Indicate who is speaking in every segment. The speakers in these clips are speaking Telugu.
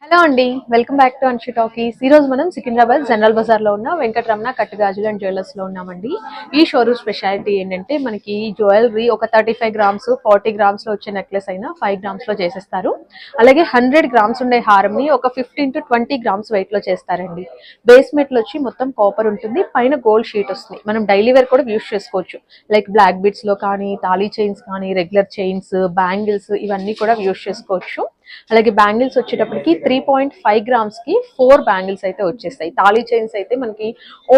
Speaker 1: హలో అండి, welcome back to Anshi talkies. ఈ రోజు మనం సికింద్రాబాద్ జనరల్ బజార్ లో ఉన్న వెంకటరమణ కట్టుగాజులు అండ్ జ్యువెలర్స్ లో ఉన్నామండి. ఈ షోరూమ్ స్పెషాలిటీ ఏంటంటే మనకి జ్యువెలరీ ఒక 35 గ్రామ్స్ 40 గ్రామ్స్ లో వచ్చే నెక్లెస్ అయినా 5 గ్రామ్స్ లో చేసేస్తారు. అలాగే 100 గ్రామ్స్ ఉండే హారం ని ఒక 15 to 20 గ్రామ్స్ వెయిట్ లో చేస్తారండి. బేస్మెంట్ లో వచ్చి మొత్తం కాపర్ ఉంటుంది, పైన గోల్డ్ షీట్ వస్తుంది. మనం డైలీ వేర్ కూడా యూస్ చేసుకోవచ్చు. లైక్ బ్లాక్ బిట్స్ లో కానీ, తాళీ చైన్స్ కానీ, రెగ్యులర్ చైన్స్, బ్యాంగిల్స్ ఇవన్నీ కూడా యూస్ చేసుకోవచ్చు. అలాగే బ్యాంగిల్స్ వచ్చేటప్పటికి 3.5 గ్రామ్స్ కి 4 బ్యాంగిల్స్ అయితే వచ్చేస్తాయి. తాళీ చైన్స్ అయితే మనకి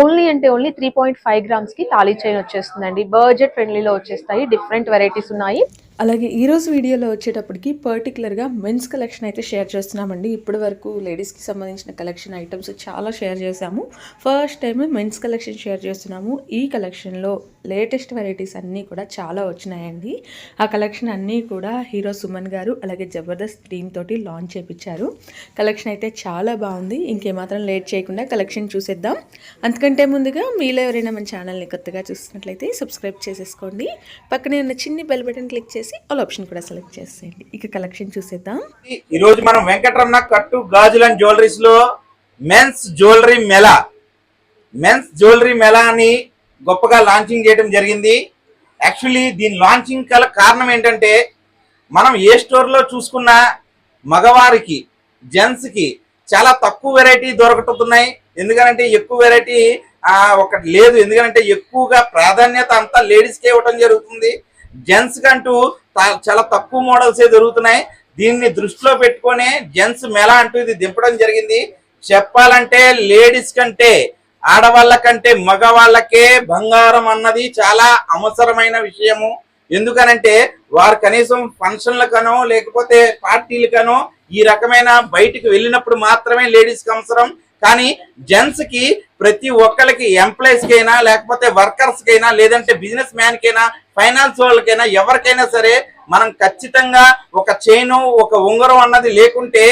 Speaker 1: ఓన్లీ 3.5 గ్రామ్స్ కి తాళీ చైన్ వచ్చేస్తుందండి. బడ్జెట్ ఫ్రెండ్లీలో వచ్చేస్తాయి. డిఫరెంట్ వెరైటీస్ ఉన్నాయి.
Speaker 2: అలాగే ఈరోజు వీడియోలో వచ్చేటప్పటికి పర్టికులర్గా మెన్స్ కలెక్షన్ అయితే షేర్ చేస్తున్నామండి. ఇప్పటి వరకు లేడీస్కి సంబంధించిన కలెక్షన్ ఐటమ్స్ చాలా షేర్ చేశాము. First time men's collection share చేస్తున్నాము. ఈ కలెక్షన్లో లేటెస్ట్ వెరైటీస్ అన్నీ కూడా చాలా వచ్చినాయండి. ఆ కలెక్షన్ అన్నీ కూడా హీరో సుమన్ గారు అలాగే జబర్దస్త్ టీమ్ తోటి లాంచ్ చేయించారు. కలెక్షన్ అయితే చాలా బాగుంది. ఇంకేమాత్రం లేట్ చేయకుండా కలెక్షన్ చూసేద్దాం. అంతకంటే ముందుగా మీలో ఎవరైనా మన ఛానల్ని కొత్తగా చూస్తున్నట్లయితే సబ్స్క్రైబ్ చేసేసుకోండి. పక్కనే ఉన్న చిన్ని బెల్ బటన్ క్లిక్ చేసి ఆల్ ఆప్షన్ కూడా సెలెక్ట్ చేసేయండి. ఇక కలెక్షన్ చూసేద్దాం.
Speaker 3: ఈ రోజు మనం వెంకటరమణ కట్టు గాజులు అండ్ జ్యువెలరీస్ లో మెన్స్ జ్యువెలరీ మెలా అని గొప్పగా లాంచింగ్ చేయడం జరిగింది. యాక్చువల్లీ దీని లాంచింగ్ కల కారణం ఏంటంటే, మనం ఏ స్టోర్ లో చూసుకున్నా మగవారికి జెంట్స్కి చాలా తక్కువ వెరైటీ దొరకటున్నాయి. ఎందుకంటే ఎక్కువ వెరైటీ ఒకటి లేదు. ఎందుకంటే ఎక్కువగా ప్రాధాన్యత అంతా లేడీస్కే ఇవ్వడం జరుగుతుంది. జెంట్స్ కంటూ చాలా తక్కువ మోడల్సే దొరుకుతున్నాయి. దీన్ని దృష్టిలో పెట్టుకొని జెంట్స్ మెలా అంటూ ఇది దింపడం జరిగింది. చెప్పాలంటే లేడీస్ కంటే ఆడవాళ్ళ కంటే మగవాళ్ళకే బంగారం అన్నది చాలా అవసరమైన విషయము. ఎందుకనంటే వారు కనీసం ఫంక్షన్లకనో లేకపోతే పార్టీలకనో ఈ రకమైన బయటికి వెళ్ళినప్పుడు మాత్రమే లేడీస్కి అవసరం. కానీ జెంట్స్ కి ప్రతి ఒక్కరికి ఎంప్లాయీస్ కైనా లేకపోతే వర్కర్స్ కైనా లేదంటే బిజినెస్ మ్యాన్ కైనా ఫైనాన్స్ వాళ్ళకైనా ఎవరికైనా సరే మనం ఖచ్చితంగా ఒక చైను ఒక ఉంగరం అన్నది లేకుంటే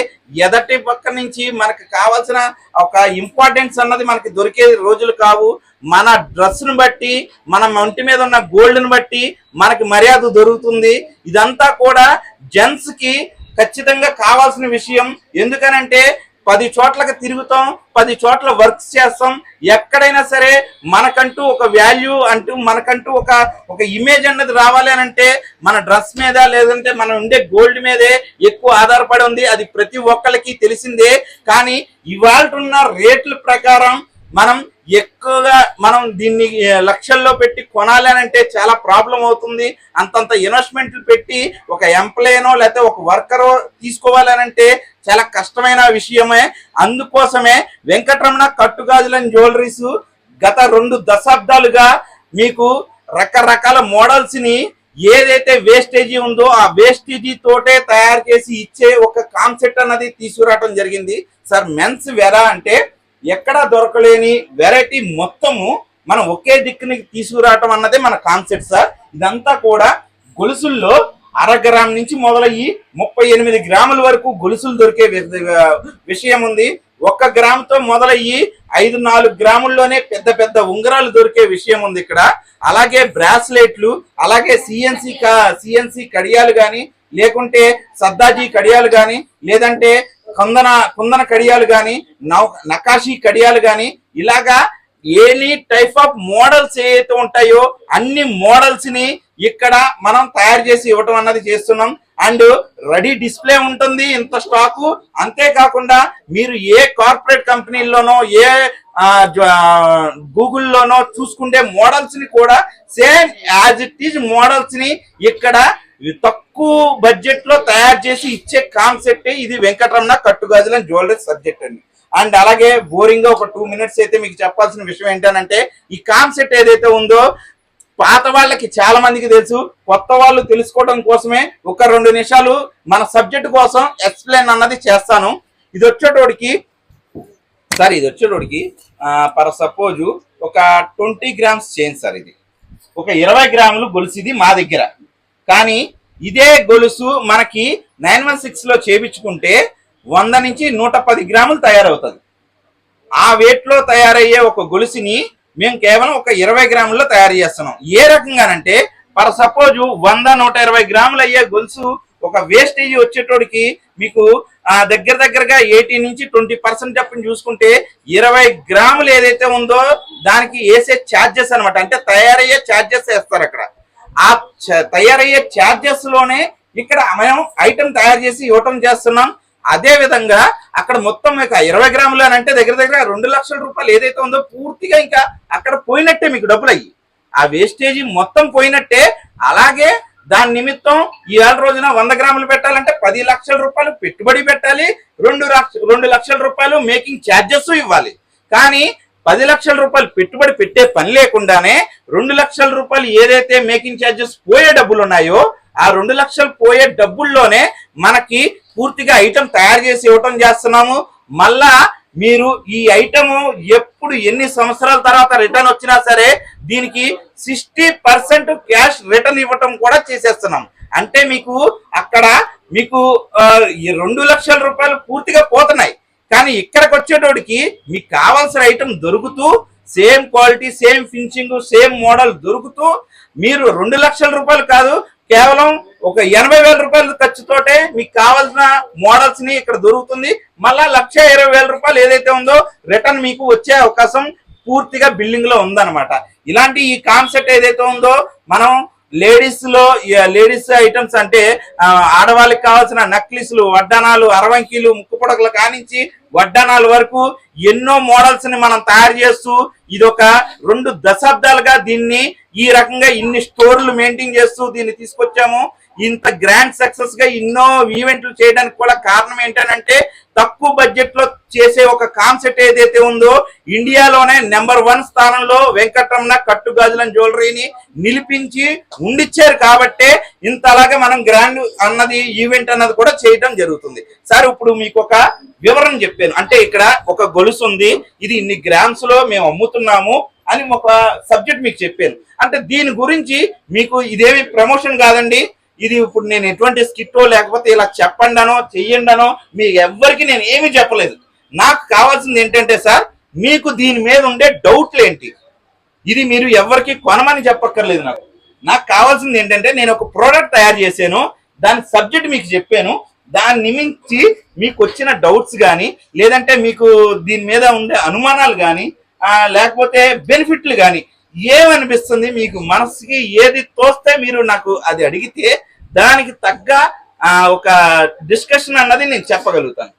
Speaker 3: ఎదటి పక్క నుంచి మనకు కావాల్సిన ఒక ఇంపార్టెన్స్ అన్నది మనకి దొరికే రోజులు కావు. మన డ్రెస్ను బట్టి మన ఒంటి మీద ఉన్న గోల్డ్ని బట్టి మనకి మర్యాద దొరుకుతుంది. ఇదంతా కూడా జెంట్స్ కి ఖచ్చితంగా కావాల్సిన విషయం. ఎందుకనంటే 10 చోట్లకి తిరుగుతాం, 10 చోట్ల వర్క్స్ చేస్తాం. ఎక్కడైనా సరే మనకంటూ ఒక వాల్యూ అంటూ మనకంటూ ఒక ఇమేజ్ అన్నది రావాలి అని అంటే మన డ్రెస్ మీద లేదంటే మనం ఉండే గోల్డ్ మీదే ఎక్కువ ఆధారపడి ఉంది. అది ప్రతి ఒక్కరికి తెలిసిందే. కానీ ఇవాళ ఉన్న రేట్ల ప్రకారం మనం ఎక్కువగా మనం దీన్ని లక్షల్లో పెట్టి కొనాలి అని అంటే చాలా ప్రాబ్లం అవుతుంది. అంతంత ఇన్వెస్ట్మెంట్లు పెట్టి ఒక ఎంప్లాయనో లేకపోతే ఒక వర్కరో తీసుకోవాలి అని అంటే చాలా కష్టమైన విషయమే. అందుకోసమే వెంకటరమణ కట్టుగాజుల జ్యువెలరీస్ గత 2 దశాబ్దాలుగా మీకు రకరకాల మోడల్స్ ని ఏదైతే వేస్టేజీ ఉందో ఆ వేస్టేజీ తోటే తయారు చేసి ఇచ్చే ఒక కాన్సెప్ట్ అన్నది తీసుకురావడం జరిగింది. సార్ మెన్స్ వెరా అంటే ఎక్కడా దొరకలేని వెరైటీ మొత్తము మనం ఒకే దిక్కుని తీసుకురావటం అన్నదే మన కాన్సెప్ట్ సార్. ఇదంతా కూడా గొలుసుల్లో 1/2 గ్రామ్ నుంచి మొదలయ్యి 38 గ్రాముల వరకు గొలుసులు దొరికే విషయం ఉంది. 1 గ్రాముతో మొదలయ్యి 5-4 గ్రాముల్లోనే పెద్ద పెద్ద ఉంగరాలు దొరికే విషయం ఉంది ఇక్కడ. అలాగే బ్రాస్లెట్లు, అలాగే సిఎన్సి కడియాలు కానీ లేకుంటే సద్దాజీ కడియాలు కానీ లేదంటే కుందన కడియాలు కానీ నకాషీ కడియాలు కానీ ఇలాగా ఎనీ టైప్ ఆఫ్ మోడల్స్ ఏవైతే ఉంటాయో అన్ని మోడల్స్ ని ఇక్కడ మనం తయారు చేసి ఇవ్వటం అన్నది చేస్తున్నాం. అండ్ రెడీ డిస్ప్లే ఉంటుంది ఇంత స్టాకు. అంతేకాకుండా మీరు ఏ కార్పొరేట్ కంపెనీల్లోనో ఏ గూగుల్లోనో చూసుకుంటే మోడల్స్ ని కూడా same as it is models ని ఇక్కడ తక్కువ బడ్జెట్ లో తయారు చేసి ఇచ్చే కాన్సెప్ట్ ఇది వెంకటరమణ కట్టుగాజుల జ్యువెలరీ సబ్జెక్ట్ అండి. అండ్ అలాగే బోరింగ్ గా ఒక 2 మినిట్స్ అయితే మీకు చెప్పాల్సిన విషయం ఏంటంటే, ఈ కాన్సెప్ట్ ఏదైతే ఉందో పాత వాళ్ళకి చాలా మందికి తెలుసు, కొత్త వాళ్ళు తెలుసుకోవడం కోసమే ఒక 2 నిమిషాలు మన సబ్జెక్ట్ కోసం ఎక్స్ప్లెయిన్ అన్నది చేస్తాను. ఇది వచ్చేటోడికి ఫర్ సపోజ్ ఒక 20 గ్రామ్స్ చైన్ సార్. ఇది ఒక 20 గ్రాములు గొలుసు ఇది మా దగ్గర. కానీ ఇదే గొలుసు మనకి 916 లో చేపించుకుంటే 100 నుంచి 110 గ్రాములు తయారవుతుంది. ఆ వెయిట్ లో తయారయ్యే ఒక గొలుసుని మేము కేవలం ఒక 20 గ్రాముల్లో తయారు చేస్తున్నాం. ఏ రకంగానంటే ఫర్ సపోజ్ 100-120 గ్రాములు అయ్యే గొలుసు ఒక వేస్టేజ్ వచ్చేటోడికి మీకు దగ్గర దగ్గరగా 18 నుంచి 20% చెప్పని చూసుకుంటే 20 గ్రాములు ఏదైతే ఉందో దానికి వేసే ఛార్జెస్ అనమాట. అంటే తయారయ్యే ఛార్జెస్ వేస్తారు అక్కడ. ఆ తయారయ్యే ఛార్జెస్ లోనే ఇక్కడ మనం ఐటమ్ తయారు చేసి ఇవ్వటం చేస్తున్నాం. అదే విధంగా అక్కడ మొత్తం 20 గ్రాములు అని అంటే దగ్గర దగ్గర 2 లక్షల రూపాయలు ఏదైతే ఉందో పూర్తిగా ఇంకా అక్కడ పోయినట్టే, మీకు డబ్బులు అయ్యి ఆ వేస్టేజీ మొత్తం పోయినట్టే. అలాగే దాని నిమిత్తం ఈవేళ రోజున 100 గ్రాములు పెట్టాలంటే 10 లక్షల రూపాయలు పెట్టుబడి పెట్టాలి, 2 లక్షల రూపాయలు మేకింగ్ ఛార్జెస్ ఇవ్వాలి. కానీ 10 లక్షల రూపాయలు పెట్టుబడి పెట్టే పని లేకుండానే 2 లక్షల రూపాయలు ఏదైతే మేకింగ్ ఛార్జెస్ పోయే డబ్బులు ఉన్నాయో ఆ 2 లక్షలు పోయే డబ్బుల్లోనే మనకి పూర్తిగా ఐటమ్ తయారు చేసి ఇవ్వటం చేస్తున్నాము. మళ్ళా మీరు ఈ ఐటమ్ ఎప్పుడు ఎన్ని సంవత్సరాల తర్వాత రిటర్న్ వచ్చినా సరే దీనికి 60% క్యాష్ రిటర్న్ ఇవ్వటం కూడా చేసేస్తున్నాం. అంటే మీకు అక్కడ మీకు 2 లక్షల రూపాయలు పూర్తిగా పోతున్నాయి. కానీ ఇక్కడికి వచ్చేటోడికి మీకు కావాల్సిన ఐటమ్ దొరుకుతూ same quality, same finishing, same model దొరుకుతూ మీరు 2 లక్షల రూపాయలు కాదు, కేవలం ఒక 80,000 రూపాయల ఖర్చుతోటే మీకు కావాల్సిన మోడల్స్ ని ఇక్కడ దొరుకుతుంది. మళ్ళా 1,20,000 రూపాయలు ఏదైతే ఉందో రిటర్న్ మీకు వచ్చే అవకాశం పూర్తిగా బిల్డింగ్ లో ఉందన్నమాట. ఇలాంటి ఈ కాన్సెప్ట్ ఏదైతే ఉందో మనం లేడీస్ ఐటమ్స్ అంటే ఆడవాళ్ళకి కావాల్సిన నక్లిస్లు, వడ్డానాలు, అరవంకీలు, ముక్కు పొడకలు కానించి వడ్డానాల వరకు ఎన్నో మోడల్స్ ని మనం తయారు చేస్తూ ఇదొక 2 దశాబ్దాలుగా దీన్ని ఈ రకంగా ఇన్ని స్టోర్లు మెయింటైన్ చేస్తూ దీన్ని తీసుకొచ్చాము. ఇంత గ్రాండ్ సక్సెస్ గా ఎన్నో ఈవెంట్లు చేయడానికి కూడా కారణం ఏంటంటే తక్కువ బడ్జెట్ లో చేసే ఒక కాన్సెప్ట్ ఏదైతే ఉందో ఇండియాలోనే నెంబర్ 1 స్థానంలో వెంకటరమణ కట్టుగాజుల జ్యువెలరీని నిలిపించి ఉండిచ్చారు. కాబట్టే ఇంత అలాగే మనం గ్రాండ్ అన్నది ఈవెంట్ అన్నది కూడా చేయడం జరుగుతుంది. సార్ ఇప్పుడు మీకు ఒక వివరణ చెప్పాను. అంటే ఇక్కడ ఒక గొలుసు ఉంది, ఇది ఇన్ని గ్రామ్స్ లో మేము అమ్ముతున్నాము అని ఒక సబ్జెక్ట్ మీకు చెప్పాను. అంటే దీని గురించి మీకు ఇదేమి ప్రమోషన్ కాదండి, ఇది ఇప్పుడు నేను ఎటువంటి స్కిట్టో లేకపోతే ఇలా చెప్పండానో చెయ్యండానో మీ ఎవ్వరికి నేను ఏమీ చెప్పలేదు. నాకు కావాల్సింది ఏంటంటే సార్ మీకు దీని మీద ఉండే డౌట్లు ఏంటి, ఇది మీరు ఎవరికి కొనమని చెప్పక్కర్లేదు. నాకు కావాల్సింది ఏంటంటే నేను ఒక ప్రోడక్ట్ తయారు చేశాను, దాని సబ్జెక్ట్ మీకు చెప్పాను, దాని నిమించి మీకు వచ్చిన డౌట్స్ కానీ లేదంటే మీకు దీని మీద ఉండే అనుమానాలు కానీ లేకపోతే బెనిఫిట్లు కానీ ఏమనిపిస్తుంది మీకు మనసుకి ఏది తోస్తే మీరు నాకు అది అడిగితే దానికి తగ్గ ఒక డిస్కషన్ అన్నది నేను చెప్పగలుగుతాను.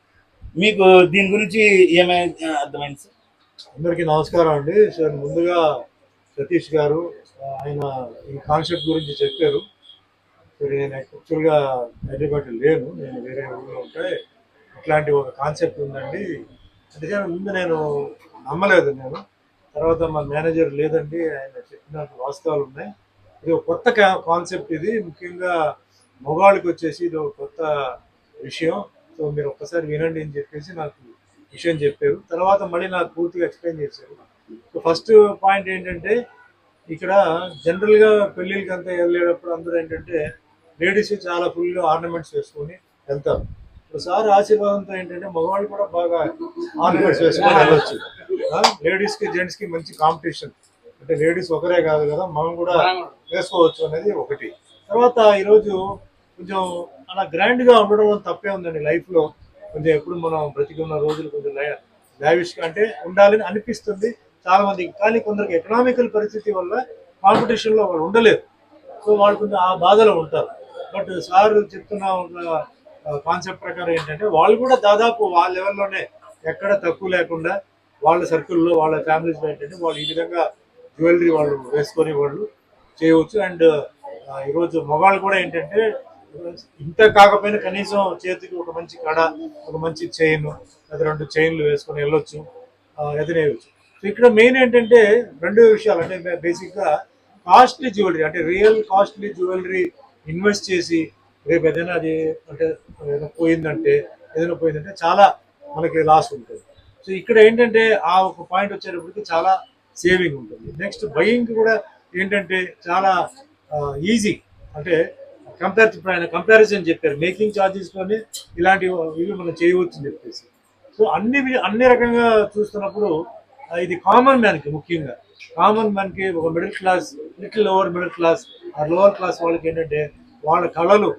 Speaker 3: మీకు దీని గురించి ఏమైనా అర్థమైంది సార్?
Speaker 4: అందరికీ నమస్కారం అండి. సార్ ముందుగా సతీష్ గారు ఆయన ఈ కాన్సెప్ట్ గురించి చెప్పారు. సరే నేను యాక్చువల్గా హైదరాబాద్ లేను, నేను వేరే ఊళ్ళో ఉంటే ఇట్లాంటి ఒక కాన్సెప్ట్ ఉందండి అంటే ముందు నేను నమ్మలేదు. నేను తర్వాత మా మేనేజర్ లేదండి ఆయన చెప్పిన వాస్తవాలు ఉన్నాయి, ఇది ఒక కొత్త కాన్సెప్ట్, ఇది ముఖ్యంగా మగవాళ్ళకి వచ్చేసి ఇది ఒక కొత్త విషయం, సో మీరు ఒక్కసారి వినండి అని చెప్పేసి నాకు విషయం చెప్పారు. తర్వాత మళ్ళీ నాకు పూర్తిగా ఎక్స్ప్లెయిన్ చేశారు. సో ఫస్ట్ పాయింట్ ఏంటంటే ఇక్కడ జనరల్గా పెళ్ళిళ్ళకి అంతా వెళ్ళేటప్పుడు అందరూ ఏంటంటే లేడీస్ చాలా ఫుల్గా ఆర్నమెంట్స్ వేసుకొని వెళ్తారు. ఇప్పుడు సార్ ఆశీర్వాదంతో ఏంటంటే మగవాళ్ళు కూడా బాగా ఆర్నమెంట్స్ వేసుకొని వెళ్ళొచ్చు. లేడీస్కి జెంట్స్కి మంచి కాంపిటీషన్, అంటే లేడీస్ ఒకరే కాదు కదా, మనం కూడా వేసుకోవచ్చు అనేది ఒకటి. తర్వాత ఈరోజు కొంచెం అలా గ్రాండ్గా ఉండడం తప్పే ఉందండి లైఫ్లో. కొంచెం ఎప్పుడు మనం బ్రతికున్న రోజులు కొంచెం లావిష్గా అంటే ఉండాలని అనిపిస్తుంది చాలా మందికి. కానీ కొందరికి ఎకనామికల్ పరిస్థితి వల్ల కాంపిటీషన్లో వాళ్ళు ఉండలేరు, సో వాళ్ళు కొంచెం ఆ బాధలో ఉంటారు. బట్ సార్ చెప్తున్న కాన్సెప్ట్ ప్రకారం ఏంటంటే వాళ్ళు కూడా దాదాపు వాళ్ళ లెవెల్లోనే ఎక్కడ తక్కువ లేకుండా వాళ్ళ సర్కిల్లో వాళ్ళ ఫ్యామిలీస్లో ఏంటంటే వాళ్ళు ఈ విధంగా జ్యువెలరీ వాళ్ళు వేసుకొని వాళ్ళు చేయవచ్చు. అండ్ ఈరోజు మగవాళ్ళు కూడా ఏంటంటే ఇంత కాకపోయినా కనీసం చేతికి ఒక మంచి కడ, ఒక మంచి చైన్, లేదా 2 చైన్లు వేసుకొని వెళ్ళొచ్చు, ఎదురేయచ్చు. సో ఇక్కడ మెయిన్ ఏంటంటే 2 విషయాలు. అంటే బేసిక్గా కాస్ట్లీ జ్యువెలరీ, అంటే రియల్ కాస్ట్లీ జ్యువెలరీ ఇన్వెస్ట్ చేసి రేపు ఏదైనా అది అంటే ఏదైనా పోయిందంటే చాలా మనకి లాస్ ఉంటుంది. సో ఇక్కడ ఏంటంటే ఆ ఒక పాయింట్ వచ్చేటప్పటికి చాలా సేవింగ్ ఉంటుంది. నెక్స్ట్ బయింగ్ కూడా ఏంటంటే చాలా ఈజీ, అంటే కంపారిజన్ చెప్పారు మేకింగ్ ఛార్జెస్లోనే ఇవి మనం చేయవచ్చు అని చెప్పేసి. సో అన్ని రకంగా చూస్తున్నప్పుడు ఇది కామన్ మ్యాన్కి, ముఖ్యంగా కామన్ మ్యాన్కి, ఒక middle class, little lower middle class ఆ లోవర్ క్లాస్ వాళ్ళకి ఏంటంటే వాళ్ళ కళలు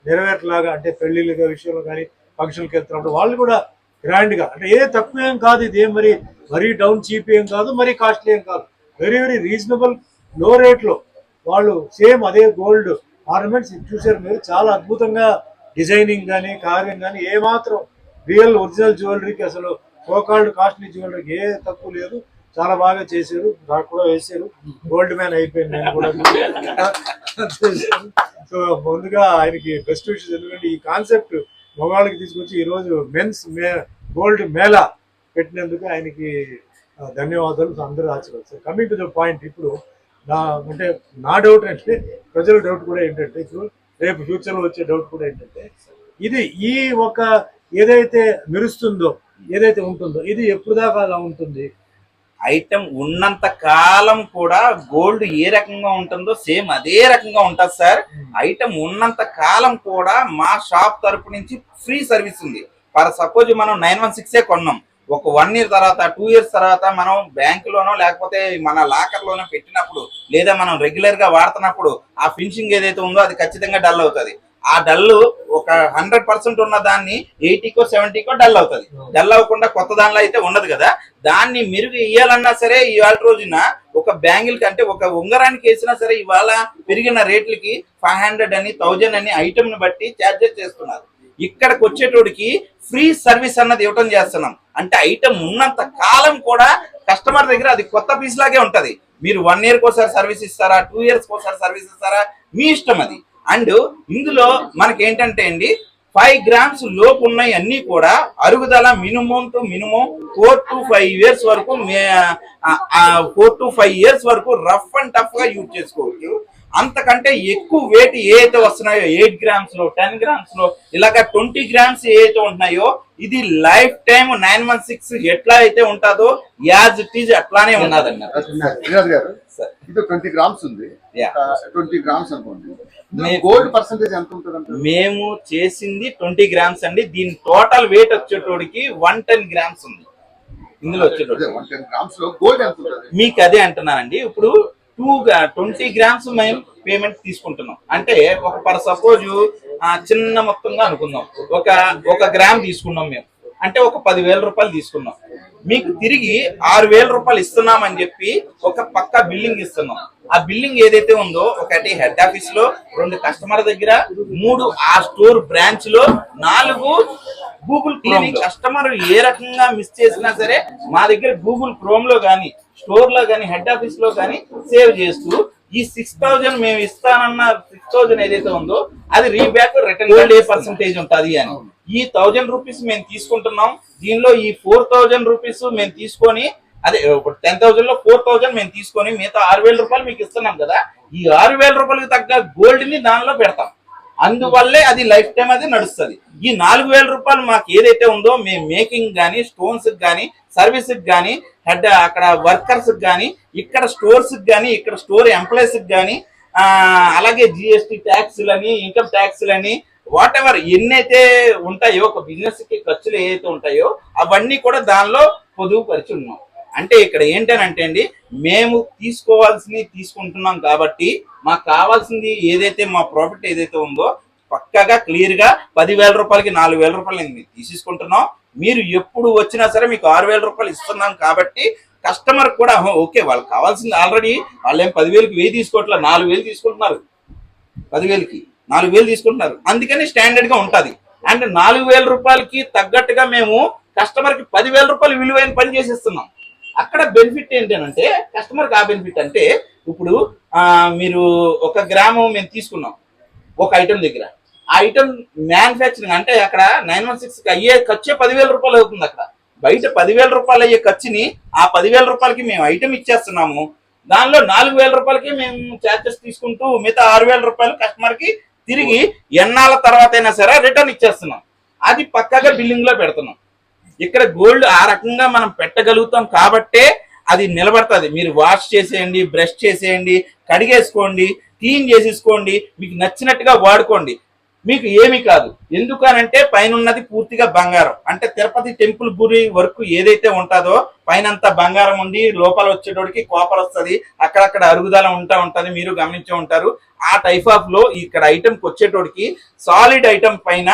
Speaker 4: నెరవేర్లాగా, అంటే పెళ్లిళ్ళ విషయంలో కానీ ఫంక్షన్కి వెళ్తున్నప్పుడు వాళ్ళు కూడా గ్రాండ్గా, అంటే ఏ తక్కువ ఏం కాదు, ఇది ఏం మరీ డౌన్ చీప్ ఏం కాదు, మరీ కాస్ట్లీ ఏం కాదు, వెరీ వెరీ రీజనబుల్ లో రేట్లో వాళ్ళు సేమ్ అదే గోల్డ్ ఆర్నమెంట్స్ చూసారు మీరు, చాలా అద్భుతంగా డిజైనింగ్ కానీ కార్యం కానీ ఏమాత్రం రియల్ ఒరిజినల్ జ్యువెలరీకి అసలు సోకాల్డ్ కాస్ట్లీ జ్యువెలరీకి ఏ తక్కువ లేదు, చాలా బాగా చేశారు. నాకు కూడా వేసారు, గోల్డ్ మ్యాన్ అయిపోయింది నేను కూడా. సో ముందుగా ఆయనకి బెస్ట్ విషెస్, ఎందుకంటే ఈ కాన్సెప్ట్ మగవాళ్ళకి తీసుకొచ్చి ఈరోజు మెన్స్ గోల్డ్ మేళా పెట్టినందుకు ఆయనకి ధన్యవాదాలు. అందరూ ఆశీర్వదిస్తారు. కమింగ్ టు ద పాయింట్, ఇప్పుడు అంటే నా డౌట్ అంటే, ప్రజల డౌట్ కూడా ఏంటంటే, ఇప్పుడు రేపు ఫ్యూచర్లో వచ్చే డౌట్ కూడా ఏంటంటే, ఇది ఈ ఒక ఏదైతే మెరుస్తుందో ఏదైతే ఉంటుందో ఇది ఎప్పుడు దాకా అలా ఉంటుంది?
Speaker 3: ఐటమ్ ఉన్నంత కాలం కూడా గోల్డ్ ఏ రకంగా ఉంటుందో సేమ్ అదే రకంగా ఉంటుంది సార్. ఐటమ్ ఉన్నంత కాలం కూడా మా షాప్ తరపు నుంచి ఫ్రీ సర్వీస్ ఉంది. ఫర్ సపోజ్ మనం 916 కొన్నాం, ఒక 1 year తర్వాత 2 years తర్వాత మనం బ్యాంకులోనో లేకపోతే మన లాకర్లోనో పెట్టినప్పుడు, లేదా మనం రెగ్యులర్ గా వాడుతున్నప్పుడు ఆ ఫినిషింగ్ ఏదైతే ఉందో అది ఖచ్చితంగా డల్ అవుతుంది. ఆ డల్ ఒక 100% ఉన్న దాన్ని 80కో 70కో డల్ అవుతుంది. డల్ అవ్వకుండా కొత్త దానిలో అయితే ఉండదు కదా. దాన్ని మెరుగు ఇయ్యాలన్నా సరే ఇవాళ రోజున ఒక బ్యాంగిల్ కంటే ఒక ఉంగరానికి వేసినా సరే ఇవాళ పెరిగిన రేట్లకి 500 అని 1000 అని ఐటమ్ ని బట్టి ఛార్జెస్ చేస్తున్నారు. ఇక్కడికి వచ్చేటోడికి ఫ్రీ సర్వీస్ అన్నది ఇవ్వటం చేస్తున్నాం. అంటే ఐటమ్ ఉన్నంత కాలం కూడా కస్టమర్ దగ్గర అది కొత్త పీస్ లాగే ఉంటది. మీరు 1 year కోసారి సర్వీస్ ఇస్తారా, 2 years కోసారి సర్వీస్ ఇస్తారా, మీ ఇష్టం అది. అండ్ ఇందులో మనకి ఏంటంటే అండి, 5 grams లోపు ఉన్నాయి అన్ని కూడా అరుగుదల minimum to minimum 4 to 5 years వరకు 4 to 5 years వరకు రఫ్ అండ్ టఫ్ గా యూజ్ చేసుకోవచ్చు. అంతకంటే ఎక్కువ వెయిట్ ఏదైతే వస్తున్నాయో 8 grams లో 10 grams లో ఇలాగా 20 grams ఏదైతే ఉంటున్నాయో ఇది లైఫ్ టైమ్ 916 ఎట్లా అయితే ఉంటుందో యాజ్ ఇట్ ఈజ్ అట్లానే ఉన్నదన్న.
Speaker 5: ఇది 20 grams ఉంది, 20 grams అనుకోండి. గోల్డ్ పర్సెంటేజ్ ఎంత ఉంటుంది?
Speaker 3: మేము చేసింది 20 grams అండి. దీని టోటల్ వెయిట్ వచ్చేటోడికి 110 grams ఉంది. ఇందులో వచ్చేటోడి
Speaker 5: 110 grams లో గోల్డ్ ఎంత ఉంటుంది?
Speaker 3: మీకు అదే అంటున్నానండి. ఇప్పుడు 20 grams మేము పేమెంట్ తీసుకుంటున్నాం. అంటే ఒక పర్ సపోజ్ చిన్న మొత్తంగా అనుకుందాం, ఒక గ్రామ్ తీసుకున్నాం మేము, అంటే ఒక 10,000 రూపాయలు తీసుకున్నాం. మీకు తిరిగి 6,000 రూపాయలు ఇస్తున్నామని చెప్పి ఒక పక్క బిల్లింగ్ ఇస్తున్నాం. ఆ బిల్లింగ్ ఏదైతే ఉందో ఒకటి హెడ్ ఆఫీస్ లో, 2 కస్టమర్ దగ్గర, 3 ఆ స్టోర్ బ్రాంచ్ లో, 4 గూగుల్ క్రోమ్. కస్టమర్ ఏ రకంగా మిస్ చేసినా సరే మా దగ్గర గూగుల్ క్రోమ్ లో గానీ, స్టోర్ లో గానీ, హెడ్ ఆఫీస్ లో గానీ సేవ్ చేస్తూ ఈ 6,000 మేము ఇస్తానన్న 6,000 ఏదైతే ఉందో అది రీబ్యాక్ రిటర్న్ ఏ పర్సెంటేజ్ ఉంటుంది అని. ఈ 1,000 రూపీస్ మేము తీసుకుంటున్నాం. దీనిలో ఈ 4,000 రూపీస్ మేము తీసుకొని, అదే 10,000 లో 4,000 మేము తీసుకొని మిగతా 6,000 రూపాయలు మీకు ఇస్తున్నాం కదా. ఈ 6,000 రూపాయలకి తగ్గ గోల్డ్ ని దానిలో పెడతాం. అందువల్లే అది లైఫ్ టైం అది నడుస్తుంది. ఈ 4,000 రూపాయలు మాకు ఏదైతే ఉందో మేము మేకింగ్ గానీ, స్టోన్స్ గానీ, సర్వీస్ గానీ, హెడ్ అక్కడ వర్కర్స్ గానీ, ఇక్కడ స్టోర్స్ గానీ, ఇక్కడ స్టోర్ ఎంప్లాయీస్ గానీ, అలాగే జిఎస్టీ ట్యాక్స్లని, ఇన్కమ్ ట్యాక్స్లని, వాట్ ఎవర్ ఎన్నైతే ఉంటాయో ఒక బిజినెస్ కి ఖర్చులు ఏవైతే ఉంటాయో అవన్నీ కూడా దానిలో పొదుపుపరిచి ఉన్నాం. అంటే ఇక్కడ ఏంటనంటే అండి, మేము తీసుకోవాల్సింది తీసుకుంటున్నాం కాబట్టి మాకు కావాల్సింది ఏదైతే మా ప్రాఫిట్ ఏదైతే ఉందో పక్కగా క్లియర్ గా 10,000 రూపాయలకి 4,000 రూపాయలు తీసేసుకుంటున్నాం. మీరు ఎప్పుడు వచ్చినా సరే మీకు 6,000 రూపాయలు ఇస్తున్నాం కాబట్టి కస్టమర్ కూడా ఓకే, వాళ్ళకి కావాల్సింది ఆల్రెడీ వాళ్ళు ఏం 10,000కి 1000 తీసుకోవట్లా, 4,000 తీసుకుంటున్నారు. 10,000కి 4,000 తీసుకుంటున్నారు. అందుకని స్టాండర్డ్ గా ఉంటది. అండ్ 4,000 రూపాయలకి తగ్గట్టుగా మేము కస్టమర్ కి 10,000 రూపాయలు విలువైన పని చేసేస్తున్నాం. అక్కడ బెనిఫిట్ ఏంటంటే కస్టమర్కి ఆ బెనిఫిట్ అంటే, ఇప్పుడు మీరు 1 గ్రాము మేము తీసుకున్నాం ఒక ఐటమ్ దగ్గర, ఆ ఐటమ్ మ్యానుఫ్యాక్చరింగ్ అంటే అక్కడ 916 అయ్యే ఖర్చే 10,000 రూపాయలు అవుతుంది. అక్కడ బయట 10,000 రూపాయలు అయ్యే ఖర్చుని ఆ 10,000 రూపాయలకి మేము ఐటమ్ ఇచ్చేస్తున్నాము. దానిలో 4,000 రూపాయలకి మేము ఛార్జెస్ తీసుకుంటూ మిగతా 6,000 రూపాయలు కస్టమర్ కి తిరిగి ఎన్నాళ్ళ తర్వాత అయినా సరే రిటర్న్ ఇచ్చేస్తున్నాం. అది పక్కాగా బిల్లింగ్ లో పెడుతున్నాం. ఇక్కడ గోల్డ్ ఆ రకంగా మనం పెట్టగలుగుతాం కాబట్టే అది నిలబడుతుంది. మీరు వాష్ చేసేయండి, బ్రష్ చేసేయండి, కడిగేసుకోండి, క్లీన్ చేసేసుకోండి, మీకు నచ్చినట్టుగా వాడుకోండి. మీకు ఏమి కాదు. ఎందుకనంటే పైన ఉన్నది పూర్తిగా బంగారం. అంటే తిరుపతి టెంపుల్ గురి వరకు ఏదైతే ఉంటుందో పైనంతా బంగారం ఉండి లోపల వచ్చేటోడికి కాపర్ వస్తుంది, అక్కడక్కడ అరుగుదల ఉంటది, మీరు గమనించే ఉంటారు. ఆ టైప్ ఆఫ్ లో ఇక్కడ ఐటమ్ వచ్చేటోడికి సాలిడ్ ఐటమ్ పైన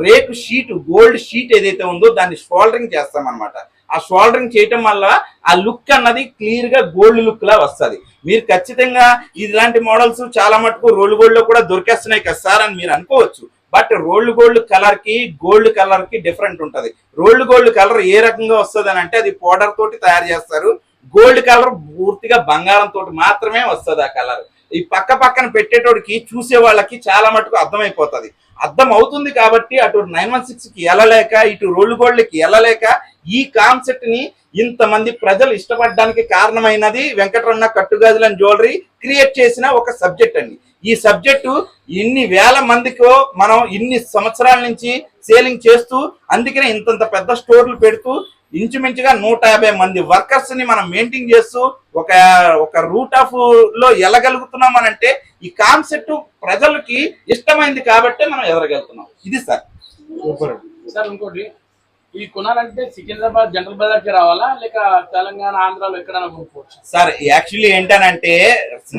Speaker 3: రేకు షీట్, గోల్డ్ షీట్ ఏదైతే ఉందో దాన్ని షోల్డరింగ్ చేస్తాం అనమాట. ఆ షోల్డరింగ్ చేయటం వల్ల ఆ లుక్ అన్నది క్లియర్ గా గోల్డ్ లుక్ లా వస్తుంది. మీరు ఖచ్చితంగా ఇలాంటి మోడల్స్ చాలా మటుకు రోల్డ్ గోల్డ్ లో కూడా దొరికేస్తున్నాయి కదా సార్ అని మీరు అనుకోవచ్చు. బట్ రోల్డ్ గోల్డ్ కలర్ కి గోల్డ్ కలర్ కి డిఫరెంట్ ఉంటది. రోల్డ్ గోల్డ్ కలర్ ఏ రకంగా వస్తుంది అని అంటే అది పౌడర్ తోటి తయారు చేస్తారు. గోల్డ్ కలర్ పూర్తిగా బంగారం తోటి మాత్రమే వస్తుంది ఆ కలర్. ఈ పక్కన పెట్టేటోడికి చూసే వాళ్ళకి చాలా మటుకు అర్థమైపోతుంది. అర్థం అవుతుంది కాబట్టి అటు 916 కి వెళ్ళలేక ఇటు రోల్డ్ గోల్డ్ కి వెళ్ళలేక ఈ కాన్సెప్ట్ ని ఇంతమంది ప్రజలు ఇష్టపడడానికి కారణమైనది వెంకటరమణ కట్టుగాజులు అండ్ జ్యువెలరీ క్రియేట్ చేసిన ఒక సబ్జెక్ట్ అండి. ఈ సబ్జెక్టు ఇన్ని వేల మందికో మనం ఇన్ని సంవత్సరాల నుంచి సేలింగ్ చేస్తూ, అందుకనే ఇంతంత పెద్ద స్టోర్లు పెడుతూ ఇంచుమించుగా 150 మంది వర్కర్స్ ని మనం మెయింటైన్ చేస్తూ ఒక రూట్ ఆఫ్ లో వెళ్ళగలుగుతున్నాం అని అంటే ఈ కాన్సెప్ట్ ప్రజలకి ఇష్టమైంది కాబట్టి మనం ఎదరగలుగుతున్నాం. ఇది సార్.
Speaker 4: సూపర్
Speaker 6: సార్ ఇంకోటి, ఈ కొనాలంటే సికింద్రాబాద్ జనరల్ బజార్ కి రావాలా లేక తెలంగాణ ఆంధ్రాలో ఎక్కడైనా కొనుక్కోవచ్చు?
Speaker 3: సార్ యాక్చువల్లీ ఏంటనంటే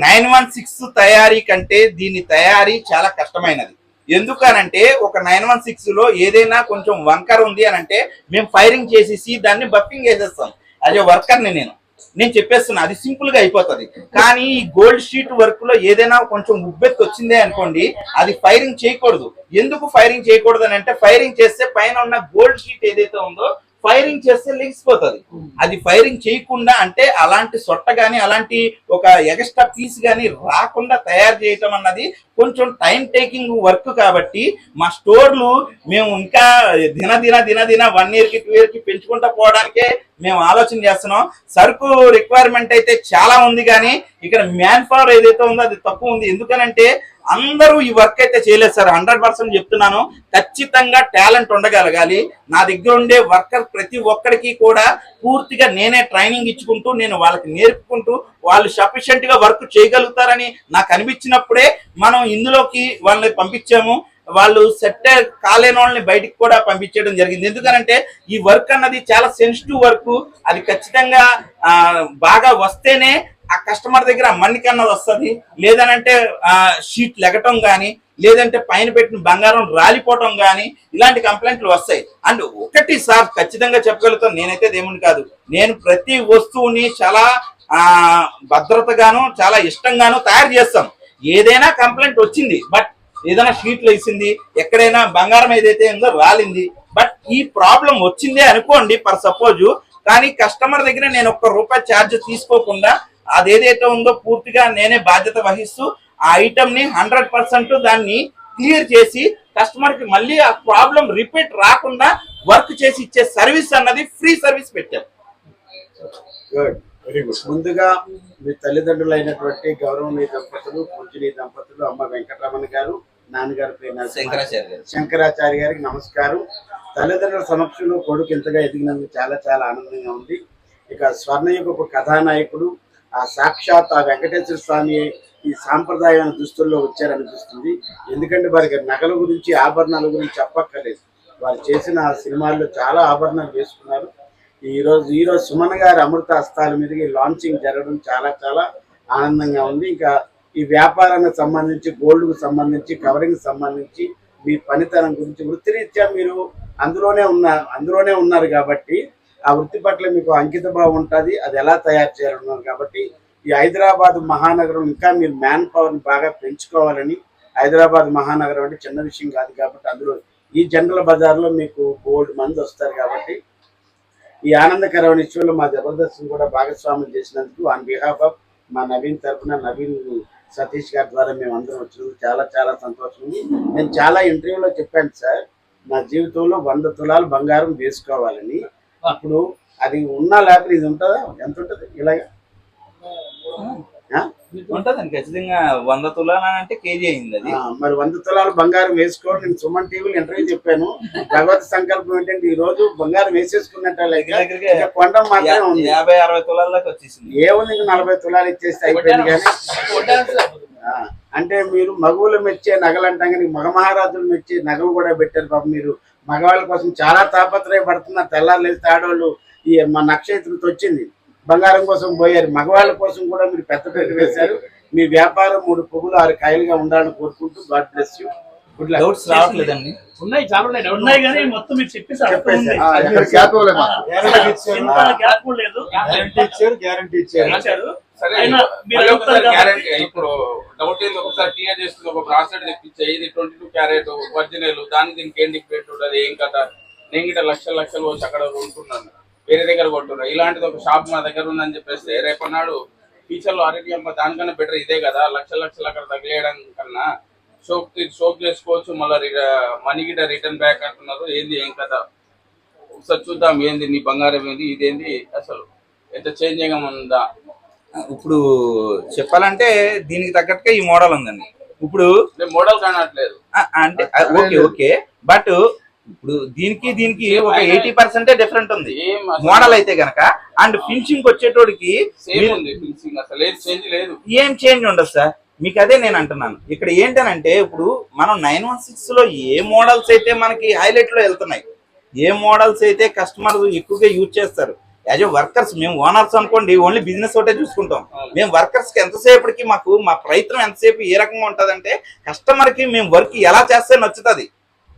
Speaker 3: 916 తయారీ కంటే దీని తయారీ చాలా కష్టమైనది. ఎందుకనంటే ఒక 916 లో ఏదైనా కొంచెం వంకర్ ఉంది అని అంటే మేము ఫైరింగ్ చేసేసి దాన్ని బఫింగ్ వేసేస్తాం. అదే వర్కర్ని నేను చెప్పేస్తున్నా, అది సింపుల్ గా అయిపోతుంది. కానీ ఈ గోల్డ్ షీట్ వర్క్ లో ఏదైనా కొంచెం ఉబ్బెత్తి వచ్చిందే అనుకోండి, అది ఫైరింగ్ చేయకూడదు. ఎందుకు ఫైరింగ్ చేయకూడదు అని అంటే ఫైరింగ్ చేస్తే పైన ఉన్న గోల్డ్ షీట్ ఏదైతే ఉందో ఫైరింగ్ చేస్తే లెగిసిపోతుంది. అది ఫైరింగ్ చేయకుండా అంటే అలాంటి సొట్ట గానీ అలాంటి ఒక ఎక్స్ట్రా పీస్ గానీ రాకుండా తయారు చేయటం అన్నది కొంచెం టైం టేకింగ్ వర్క్. కాబట్టి మా స్టోర్లు మేము ఇంకా దిన 1 year కి 2 year కి పెంచుకుంటా పోవడానికే మేము ఆలోచన చేస్తున్నాం. సరుకు రిక్వైర్మెంట్ అయితే చాలా ఉంది కానీ ఇక్కడ మ్యాన్ పవర్ ఏదైతే ఉందో అది తక్కువ ఉంది. ఎందుకనంటే అందరూ ఈ వర్క్ అయితే చేయలేదు సార్. 100% చెప్తున్నాను, ఖచ్చితంగా టాలెంట్ ఉండగలగాలి. నా దగ్గర ఉండే వర్కర్ ప్రతి ఒక్కరికి కూడా పూర్తిగా నేనే ట్రైనింగ్ ఇచ్చుకుంటూ నేను వాళ్ళకి నేర్పుకుంటూ వాళ్ళు సఫిషియెంట్ గా వర్క్ చేయగలుగుతారని నాకు అనిపించినప్పుడే మనం ఇందులోకి వాళ్ళని పంపించాము. వాళ్ళు సెట్ కాలేని వాళ్ళని బయటికి కూడా పంపించడం జరిగింది. ఎందుకనంటే ఈ వర్క్ అన్నది చాలా సెన్సిటివ్ వర్క్. అది ఖచ్చితంగా బాగా వస్తేనే ఆ కస్టమర్ దగ్గర మన్నిక అన్నది వస్తుంది. లేదనంటే షీట్ లెగటం కానీ లేదంటే పైన పెట్టిన బంగారం రాలిపోవటం కానీ ఇలాంటి కంప్లైంట్లు వస్తాయి. అండ్ ఒకటి సార్ ఖచ్చితంగా చెప్పగలుగుతాను, నేనైతే దేవుని కాదు, నేను ప్రతి వస్తువుని చాలా భద్రతగాను చాలా ఇష్టంగాను తయారు చేస్తాను. ఏదైనా కంప్లైంట్ వచ్చింది, బట్ ఏదైనా షీట్లు వేసింది, ఎక్కడైనా బంగారం ఏదైతే ఉందో రాలింది, బట్ ఈ ప్రాబ్లం వచ్చిందే అనుకోండి ఫర్ సపోజ్, కానీ కస్టమర్ దగ్గర నేను ₹1 ఛార్జ్ తీసుకోకుండా అదేదైతే ఉందో పూర్తిగా నేనే బాధ్యత వహిస్తూ ఆ ఐటమ్ ని 100% దాన్ని క్లియర్ చేసి కస్టమర్ కి మళ్ళీ ఆ ప్రాబ్లం రిపీట్ రాకుండా వర్క్ చేసి ఇచ్చే సర్వీస్ అన్నది ఫ్రీ సర్వీస్ పెట్టారు.
Speaker 4: Very good.
Speaker 7: ముందుగా మీ తల్లిదండ్రులైనటువంటి గౌరవనీయ దంపతులు, పూజనీయ దంపతులు, అమ్మ వెంకటరమణ గారు, నాన్నగారు పేరు శంకరాచార్య గారికి నమస్కారం. తల్లిదండ్రుల సమక్షంలో కొడుకు ఇంతగా ఎదిగినందుకు చాలా చాలా ఆనందంగా ఉంది. ఇక స్వర్ణయుగపు కథానాయకుడు ఆ సాక్షాత్ ఆ వెంకటేశ్వర స్వామి ఈ సాంప్రదాయాల దుస్తుల్లో వచ్చారనిపిస్తుంది. ఎందుకంటే వారికి నగల గురించి ఆభరణాల గురించి చెప్పక్కర్లేదు. వారు చేసిన సినిమాల్లో చాలా ఆభరణాలు వేసుకున్నారు. ఈరోజు సుమన్ గారి అమృత హస్తాల మీదకి లాంచింగ్ జరగడం చాలా చాలా ఆనందంగా ఉంది. ఇంకా ఈ వ్యాపారానికి సంబంధించి, గోల్డ్కు సంబంధించి, కవరింగ్ సంబంధించి మీ పనితనం గురించి వృత్తిరీత్యా మీరు అందులోనే ఉన్నారు కాబట్టి ఆ వృత్తి పట్ల మీకు అంకిత భావం ఉంటుంది. అది ఎలా తయారు చేయాలన్నారు కాబట్టి ఈ హైదరాబాద్ మహానగరం ఇంకా మీరు మ్యాన్ పవర్ని బాగా పెంచుకోవాలని. హైదరాబాద్ మహానగరం అంటే చిన్న విషయం కాదు కాబట్టి అందులో ఈ జనరల్ బజార్లో మీకు బోల్డ్ మంది వస్తారు కాబట్టి ఈ ఆనందకరమైన విషయంలో మా జబర్దస్త్ని కూడా భాగస్వామ్యం చేసినందుకు ఆన్ బిహాఫ్ ఆఫ్ మా నవీన్ తరఫున నవీన్ సతీష్ గారి ద్వారా మేము అందరం వచ్చినందుకు చాలా చాలా సంతోషం ఉంది. నేను చాలా ఇంటర్వ్యూలో చెప్పాను సార్, నా జీవితంలో 100 తులాలు బంగారం వేసుకోవాలని. ఇప్పుడు అది ఉన్నా లేకపోతే ఇది ఉంటుందా? ఎంత ఉంటుంది? ఇలాగా
Speaker 3: ఉంటదండి ఖచ్చితంగా. 100 తులాలు అంటే కేజీ అయింది అది.
Speaker 7: మరి 100 తులాలు బంగారం వేసుకోవాలి. నేను సుమన్ టీవీలో ఇంటర్వ్యూ చెప్పాను. భగవత్ సంకల్పం ఏంటంటే ఈ రోజు బంగారం వేసేసుకున్నట్టు కొండం మాత్రమే ఉంది.
Speaker 3: 50-60 తులాల దాకా వచ్చేసింది.
Speaker 7: ఏముంది 40 తులాలు ఇచ్చేస్తే అయిపోయింది. కానీ అంటే మీరు మగవులు మెచ్చే నగలు అంటాం కానీ మగ మహారాజులు మెచ్చే నగలు కూడా పెట్టారు పాపం. మీరు మగవాళ్ళ కోసం చాలా తాపత్రయపడుతున్నారు. తెల్లారు లేస్తే ఆడవాళ్ళు ఈ మా నక్షత్రంతో వచ్చింది బంగారం కోసం పోయారు. మగవాళ్ళ కోసం కూడా మీరు పెద్ద పెద్ద వేశారు. మీ వ్యాపారం 3 పువ్వులు 6 కాయలుగా ఉండాలని కోరుకుంటూ God bless you. Good luck.
Speaker 3: Doubts రావట్లేదండి.
Speaker 6: ఉన్నాయి, చాలా ఉన్నాయి, ఉన్నాయి కానీ మొత్తం మీరు చెప్పేసి
Speaker 5: ఇక్కడ గ్యాప్ ఇవ్వలేదు మాకు.
Speaker 4: గ్యారంటీ ఇచ్చారు,
Speaker 6: గ్యాప్ కూడా లేదు.
Speaker 4: గ్యారంటీ ఇచ్చారు.
Speaker 6: ఇచ్చారు.
Speaker 8: సరే
Speaker 6: అయినా మీరు
Speaker 8: మళ్ళీ
Speaker 6: అడుగుతారు
Speaker 8: ఒకసారి
Speaker 6: కాబట్టి
Speaker 8: గ్యారెంటీ ఇప్పుడు డౌట్ ఏంది ఒకసారి క్లియర్ చేస్తుంది. ఒక బ్రాస్లెట్ తెప్పించే ఇది 22 క్యారెట్ ఒరిజినల్, దాన్ని దీనికి ఏం డిఫరెంట్ ఉంటుంది ఏం కదా. నేను గిట్ట లక్షలు లక్షలు వచ్చి అక్కడ కొంటున్నాను, వేరే దగ్గర కొంటున్నాను. ఇలాంటిది ఒక షాప్ మా దగ్గర ఉందని చెప్పేస్తే రేపన్నాడు ఫ్యూచర్ లో అరెంటి అమ్మ దానికన్నా బెటర్ ఇదే కదా, లక్షలు లక్షలు అక్కడ తగిలేయడం కన్నా షోప్ చేసుకోవచ్చు. మళ్ళీ మనీ గిట్ట రిటర్న్ బ్యాక్ అంటున్నారు. ఏంది ఏం కదా ఒకసారి చూద్దాం. ఏంది నీ బంగారం ఏంది ఇదేంది అసలు ఎంత చేంజ్ ఉందా.
Speaker 3: ఇప్పుడు చెప్పాలంటే దీనికి తగ్గట్టుగా ఈ మోడల్ ఉందండి. ఇప్పుడు
Speaker 8: మోడల్ కానట్లేదు
Speaker 3: అంటే ఓకే ఓకే, బట్ ఇప్పుడు దీనికి ఒక 80% డిఫరెంట్ ఉంది మోడల్ అయితే గనక. అండ్ ఫినిషింగ్ వచ్చేటోడికి
Speaker 8: సేమ్ ఉంది ఫినిషింగ్, అసలు ఏం చేంజ్ లేదు.
Speaker 3: ఏం చేంజ్ ఉండదు సార్. మీకు అదే నేను అంటున్నాను. ఇక్కడ ఏంటనంటే ఇప్పుడు మనం 916 లో ఏ మోడల్స్ అయితే మనకి హైలైట్ లో వెళ్తున్నాయి, ఏ మోడల్స్ అయితే కస్టమర్ ఎక్కువగా యూజ్ చేస్తారు. యాజ్ ఏ వర్కర్స్ మేము ఓనర్స్ అనుకోండి ఓన్లీ బిజినెస్ ఒకటే చూసుకుంటాం. మేము వర్కర్స్ కి ఎంతసేపటికి మా ప్రయత్నం ఎంతసేపు ఏ రకంగా ఉంటదంటే కస్టమర్ కి మేము వర్క్ ఎలా చేస్తే నచ్చుతుంది,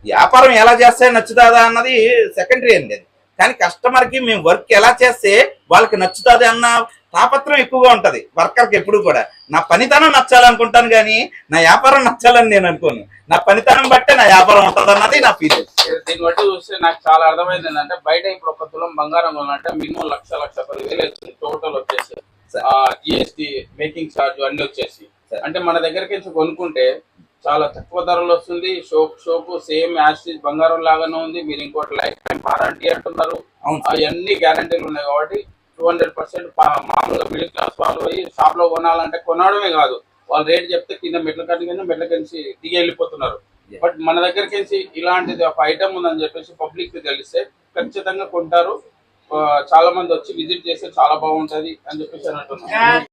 Speaker 3: వ్యాపారం ఎలా చేస్తే నచ్చుతుందా అన్నది సెకండరీ అండి. అది కానీ కస్టమర్ కి మేము వర్క్ ఎలా చేస్తే వాళ్ళకి నచ్చుతుంది అన్న తాపత్రం ఎక్కువగా ఉంటది వర్కర్కి ఎప్పుడు కూడా. నా పనితనం నచ్చాలనుకుంటాను కానీ నా వ్యాపారం నచ్చాలని నేను అనుకోను. నా పనితనం బట్టే నా వ్యాపారం ఉంటుంది అన్నది నా ఫీలింగ్.
Speaker 8: దీన్ని బట్టి చూస్తే నాకు చాలా అర్థమైంది ఏంటంటే బయట ఇప్పుడు 1 తులం బంగారం కొనాలంటే మినిమం 1,10,10,000 అవుతుంది టోటల్ వచ్చేసి. జిఎస్టీ, మేకింగ్ ఛార్జ్ అన్ని వచ్చేసి. అంటే మన దగ్గరికి నుంచి కొనుక్కుంటే చాలా తక్కువ ధరలు వస్తుంది. షోపు సేమ్ యాస్టీజ్ బంగారం లాగానే ఉంది. మీరు ఇంకోటి లైఫ్ టైం వారంటీ అంటున్నారు. అవన్నీ గ్యారంటీలు ఉన్నాయి కాబట్టి 200% మామూలుగా మిడిల్ క్లాస్ వాళ్ళు పోయి షాప్ లో కొనాలంటే కొనడమే కాదు, వాళ్ళు రేట్ చెప్తే కింద మెట్ల నుంచి దిగి వెళ్ళిపోతున్నారు. బట్ మన దగ్గరికి ఇలాంటిది ఒక ఐటమ్ ఉందని చెప్పేసి పబ్లిక్ కి తెలిస్తే ఖచ్చితంగా కొంటారు. చాలా మంది వచ్చి విజిట్ చేస్తే చాలా బాగుంటది అని చెప్పేసి అంటున్నారు.